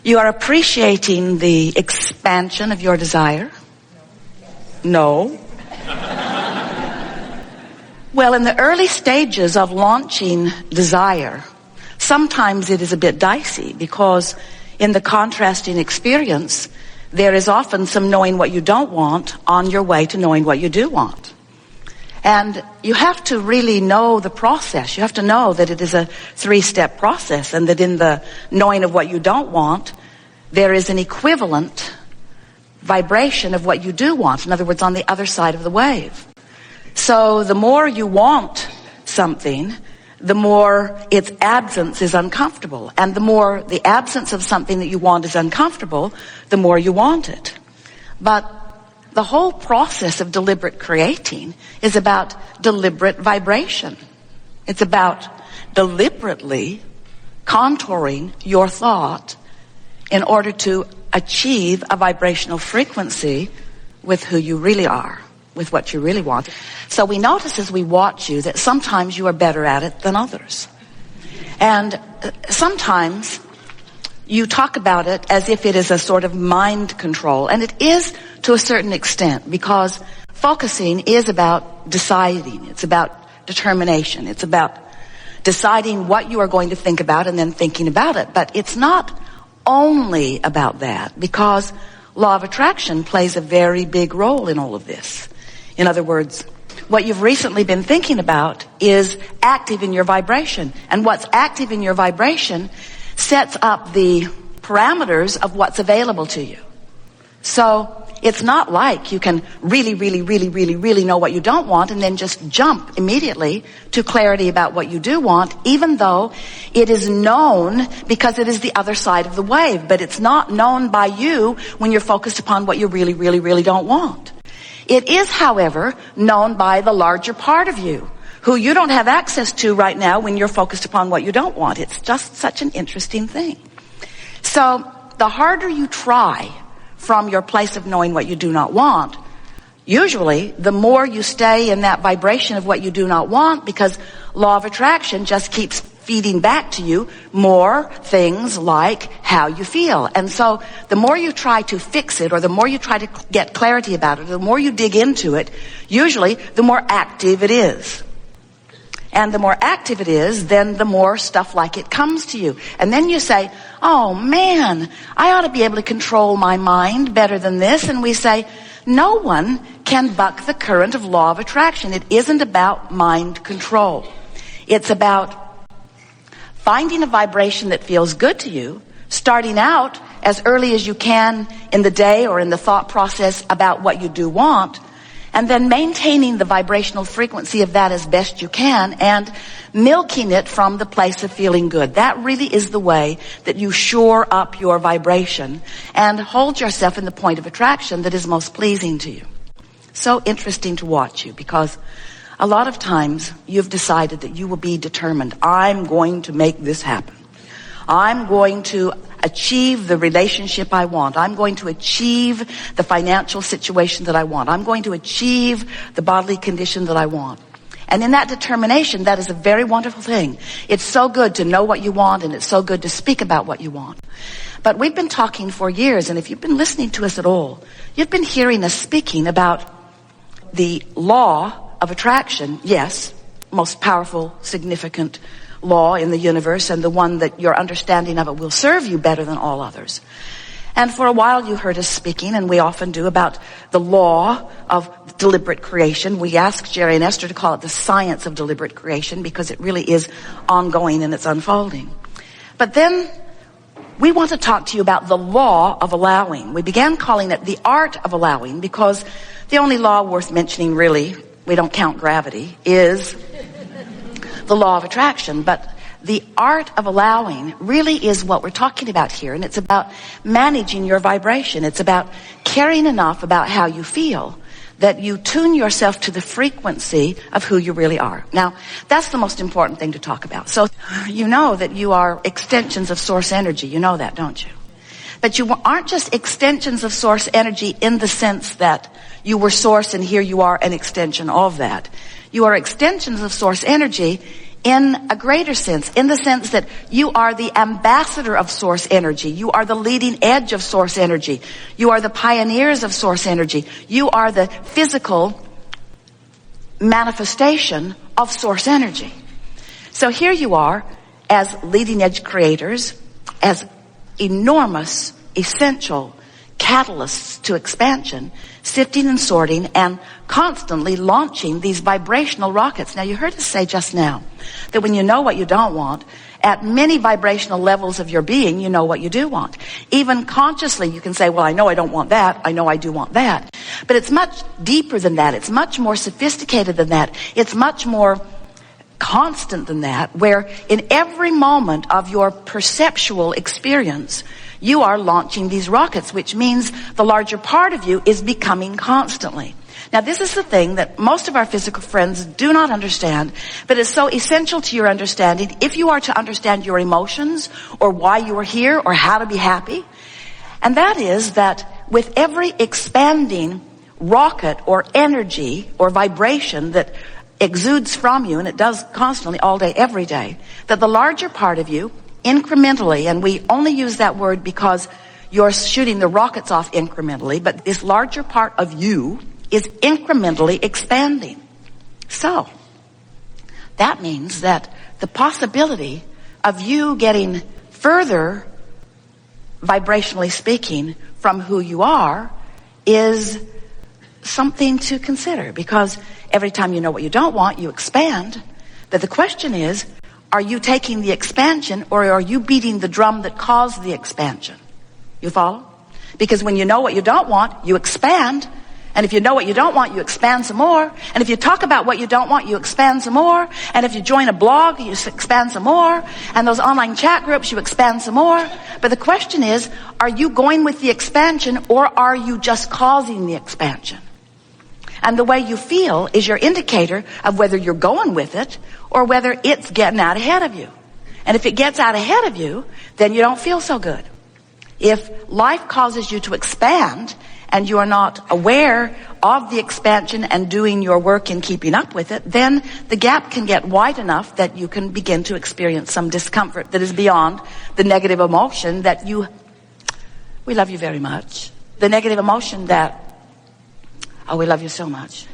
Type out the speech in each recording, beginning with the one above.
You are appreciating the expansion of your desire? No. Well, in the early stages of launching desire, sometimes it is a bit dicey because in the contrasting experience, there is often some knowing what you don't want on your way to knowing what you do want. And you have to really know the process. You have to know that it is a 3-step process and that in the knowing of what you don't want, there is an equivalent vibration of what you do want. In other words, on the other side of the wave. So the more you want something, the more its absence is uncomfortable. And the more the absence of something that you want is uncomfortable, the more you want it. But the whole process of deliberate creating is about deliberate vibration. It's about deliberately contouring your thought in order to achieve a vibrational frequency with who you really are, with what you really want. So we notice as we watch you that sometimes you are better at it than others. And sometimes you talk about it as if it is a sort of mind control. And it is to a certain extent, because focusing is about deciding. It's about determination. It's about deciding what you are going to think about and then thinking about it. But it's not only about that, because law of attraction plays a very big role in all of this. In other words, what you've recently been thinking about is active in your vibration. And what's active in your vibration sets up the parameters of what's available to you. So it's not like you can really know what you don't want and then just jump immediately to clarity about what you do want, even though it is known because it is the other side of the wave. But it's not known by you when you're focused upon what you really don't want. It is, however, known by the larger part of you, who you don't have access to right now when you're focused upon what you don't want. It's just such an interesting thing. So the harder you try from your place of knowing what you do not want, usually the more you stay in that vibration of what you do not want, because law of attraction just keeps feeding back to you more things like how you feel. And so the more you try to fix it, or the more you try to get clarity about it, the more you dig into it, usually the more active it is. And the more active it is, then the more stuff like it comes to you. And then you say, oh man, I ought to be able to control my mind better than this. And we say, no one can buck the current of law of attraction. It isn't about mind control. It's about finding a vibration that feels good to you, starting out as early as you can in the day or in the thought process about what you do want, and then maintaining the vibrational frequency of that as best you can and milking it from the place of feeling good. That really is the way that you shore up your vibration and hold yourself in the point of attraction that is most pleasing to you. So interesting to watch you, because a lot of times you've decided that you will be determined. I'm going to make this happen. I'm going to achieve the relationship I want. I'm going to achieve the financial situation that I want. I'm going to achieve the bodily condition that I want. And in that determination, that is a very wonderful thing. It's so good to know what you want, and it's so good to speak about what you want. But we've been talking for years, and if you've been listening to us at all, you've been hearing us speaking about the law of attraction. Yes, most powerful, significant law in the universe, and the one that your understanding of it will serve you better than all others. And for a while you heard us speaking, and we often do, about the law of deliberate creation. We asked Jerry and Esther to call it the science of deliberate creation, because it really is ongoing and it's unfolding. But then we want to talk to you about the law of allowing. We began calling it the art of allowing, because the only law worth mentioning, really, we don't count gravity, is the law of attraction. But the art of allowing really is what we're talking about here. And it's about managing your vibration. It's about caring enough about how you feel that you tune yourself to the frequency of who you really are. Now, that's the most important thing to talk about. So you know that you are extensions of source energy. You know that, don't you? But you aren't just extensions of source energy in the sense that you were source and here you are an extension of that. You are extensions of source energy in a greater sense, in the sense that you are the ambassador of source energy. You are the leading edge of source energy. You are the pioneers of source energy. You are the physical manifestation of source energy. So here you are as leading edge creators, as enormous, essential catalysts to expansion, sifting and sorting and constantly launching these vibrational rockets. Now, you heard us say just now that when you know what you don't want, at many vibrational levels of your being, you know what you do want. Even consciously, you can say, well, I know I don't want that. I know I do want that. But it's much deeper than that. It's much more sophisticated than that. It's much more constant than that, where in every moment of your perceptual experience, you are launching these rockets, which means the larger part of you is becoming constantly. Now, this is the thing that most of our physical friends do not understand, but is so essential to your understanding if you are to understand your emotions or why you are here or how to be happy. And that is that with every expanding rocket or energy or vibration that exudes from you, and it does constantly all day, every day, that the larger part of you incrementally, and we only use that word because you're shooting the rockets off incrementally, but this larger part of you is incrementally expanding. So, that means that the possibility of you getting further, vibrationally speaking, from who you are is something to consider, because every time you know what you don't want, you expand. But the question is, are you taking the expansion or are you beating the drum that caused the expansion? You follow? Because when you know what you don't want, you expand. And if you know what you don't want, you expand some more. And if you talk about what you don't want, you expand some more. And if you join a blog, you expand some more. And those online chat groups, you expand some more. But the question is, are you going with the expansion or are you just causing the expansion? And the way you feel is your indicator of whether you're going with it or whether it's getting out ahead of you. And if it gets out ahead of you, then you don't feel so good. If life causes you to expand and you are not aware of the expansion and doing your work in keeping up with it, then the gap can get wide enough that you can begin to experience some discomfort that is beyond the negative emotion that we love you very much. The negative emotion that, oh, we love you so much.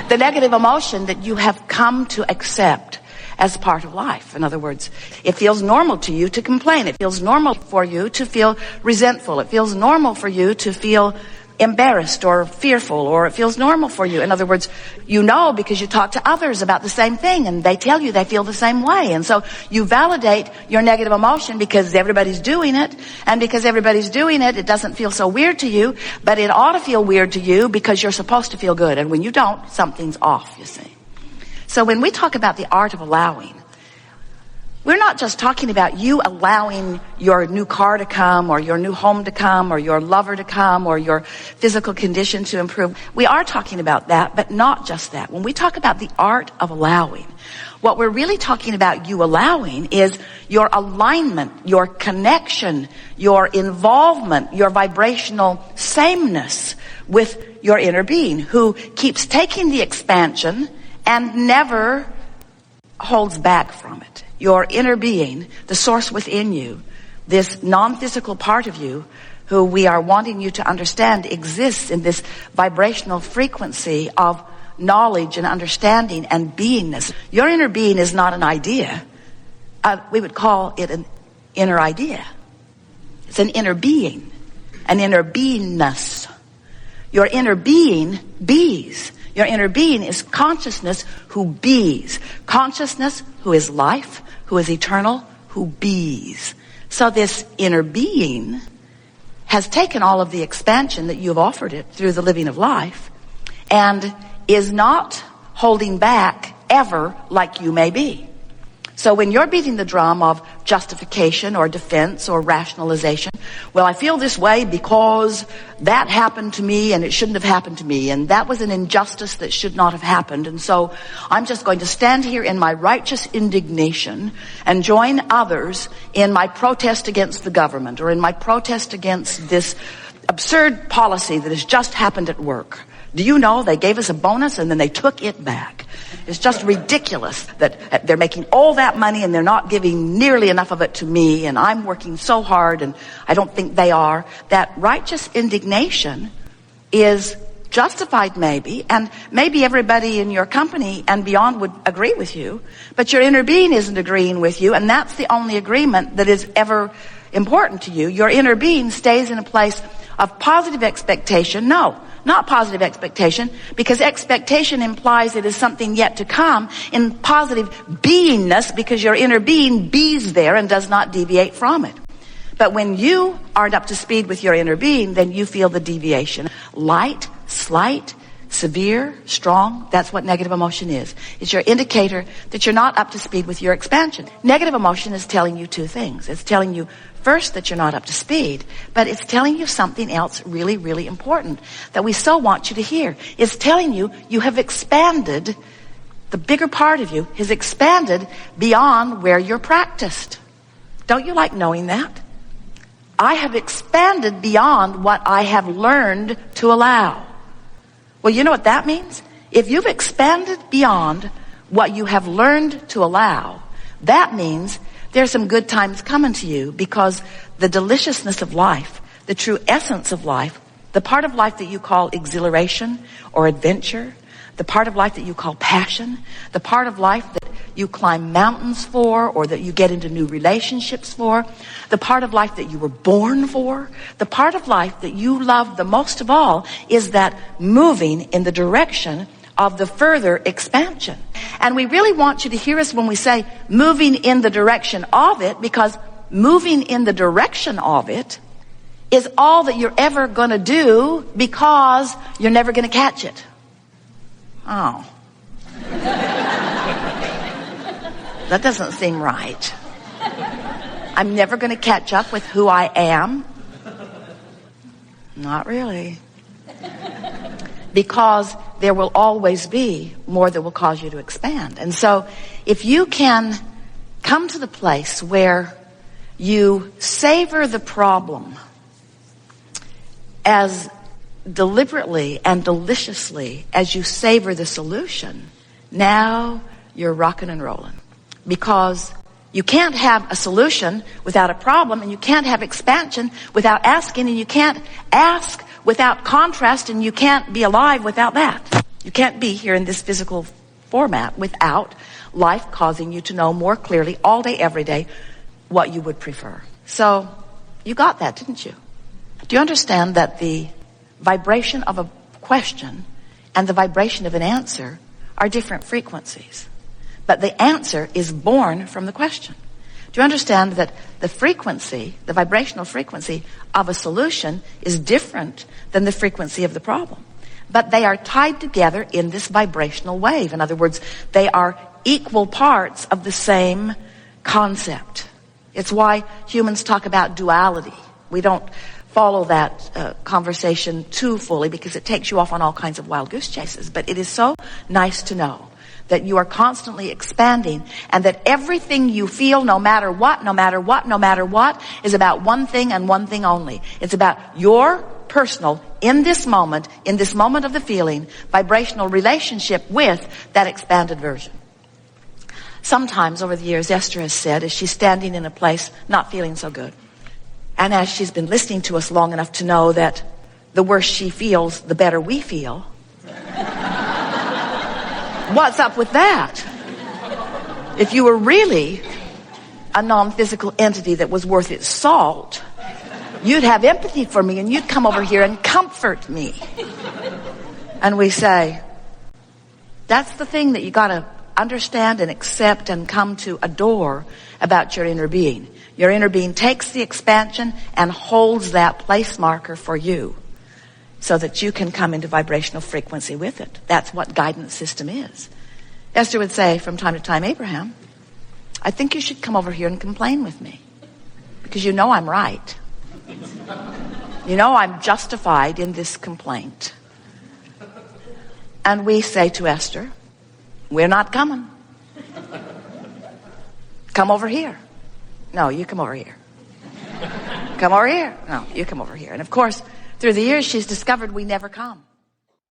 The negative emotion that you have come to accept as part of life. In other words, it feels normal to you to complain. It feels normal for you to feel resentful. It feels normal for you to feel embarrassed or fearful, or it feels normal for you. In other words, you know because you talk to others about the same thing and they tell you they feel the same way. And so you validate your negative emotion because everybody's doing it. And because everybody's doing it, it doesn't feel so weird to you, but it ought to feel weird to you because you're supposed to feel good. And when you don't, something's off, you see. So when we talk about the art of allowing, we're not just talking about you allowing your new car to come or your new home to come or your lover to come or your physical condition to improve. We are talking about that, but not just that. When we talk about the art of allowing, what we're really talking about you allowing is your alignment, your connection, your involvement, your vibrational sameness with your inner being, who keeps taking the expansion and never holds back from it. Your inner being, the source within you, this non-physical part of you, who we are wanting you to understand exists in this vibrational frequency of knowledge and understanding and beingness. Your inner being is not an idea. We would call it an inner idea. It's an inner being, an inner beingness. Your inner being bees. Your inner being is consciousness who bees. Consciousness who is life, who is eternal, who bees. So this inner being has taken all of the expansion that you've offered it through the living of life and is not holding back ever like you may be. So when you're beating the drum of justification or defense or rationalization, well, I feel this way because that happened to me and it shouldn't have happened to me, and that was an injustice that should not have happened, and so I'm just going to stand here in my righteous indignation and join others in my protest against the government or in my protest against this absurd policy that has just happened at work. Do you know they gave us a bonus and then they took it back? It's just ridiculous that they're making all that money and they're not giving nearly enough of it to me, and I'm working so hard and I don't think they are. That righteous indignation is justified maybe, and maybe everybody in your company and beyond would agree with you, but your inner being isn't agreeing with you, and that's the only agreement that is ever important to you. Your inner being stays in a place of positive expectation. No, not positive expectation, because expectation implies it is something yet to come. In positive beingness, because your inner being bees there and does not deviate from it. But when you aren't up to speed with your inner being, then you feel the deviation. Light, slight, severe, strong, that's what negative emotion is. It's your indicator that you're not up to speed with your expansion. Negative emotion is telling you two things. It's telling you first that you're not up to speed, but it's telling you something else really, really important that we so want you to hear. It's telling you you have expanded, the bigger part of you has expanded beyond where you're practiced. Don't you like knowing that? I have expanded beyond what I have learned to allow. Well, you know what that means? If you've expanded beyond what you have learned to allow, that means there's some good times coming to you, because the deliciousness of life, the true essence of life, the part of life that you call exhilaration or adventure, the part of life that you call passion, the part of life that you climb mountains for, or that you get into new relationships for, the part of life that you were born for, the part of life that you love the most of all is that moving in the direction of the further expansion. And we really want you to hear us when we say moving in the direction of it, because moving in the direction of it is all that you're ever going to do, because you're never going to catch it. Oh. That doesn't seem right. I'm never going to catch up with who I am. Not really. Because there will always be more that will cause you to expand. And so if you can come to the place where you savor the problem as deliberately and deliciously as you savor the solution, now you're rocking and rolling. Because you can't have a solution without a problem, and you can't have expansion without asking, and you can't ask without contrast, and you can't be alive without that. You can't be here in this physical format without life causing you to know more clearly all day, every day, what you would prefer. So you got that, didn't you? Do you understand that the vibration of a question and the vibration of an answer are different frequencies? But the answer is born from the question. Do you understand that the frequency, the vibrational frequency of a solution is different than the frequency of the problem? But they are tied together in this vibrational wave. In other words, they are equal parts of the same concept. It's why humans talk about duality. We don't follow that conversation too fully, because it takes you off on all kinds of wild goose chases. But it is so nice to know that you are constantly expanding, and that everything you feel, no matter what, is about one thing and one thing only. It's about your personal, in this moment of the feeling, vibrational relationship with that expanded version. Sometimes over the years, Esther has said, as she's standing in a place not feeling so good, and as she's been listening to us long enough to know that the worse she feels, the better we feel, what's up with that? If you were really a non-physical entity that was worth its salt, you'd have empathy for me and you'd come over here and comfort me. And we say, that's the thing that you got to understand and accept and come to adore about your inner being. Your inner being takes the expansion and holds that place marker for you, so that you can come into vibrational frequency with it. That's what guidance system is. Esther would say from time to time, Abraham, I think you should come over here and complain with me, because you know I'm right. You know I'm justified in this complaint. And we say to Esther, we're not coming. Come over here. No, you come over here. Come over here. No, you come over here. And of course, through the years, she's discovered we never come.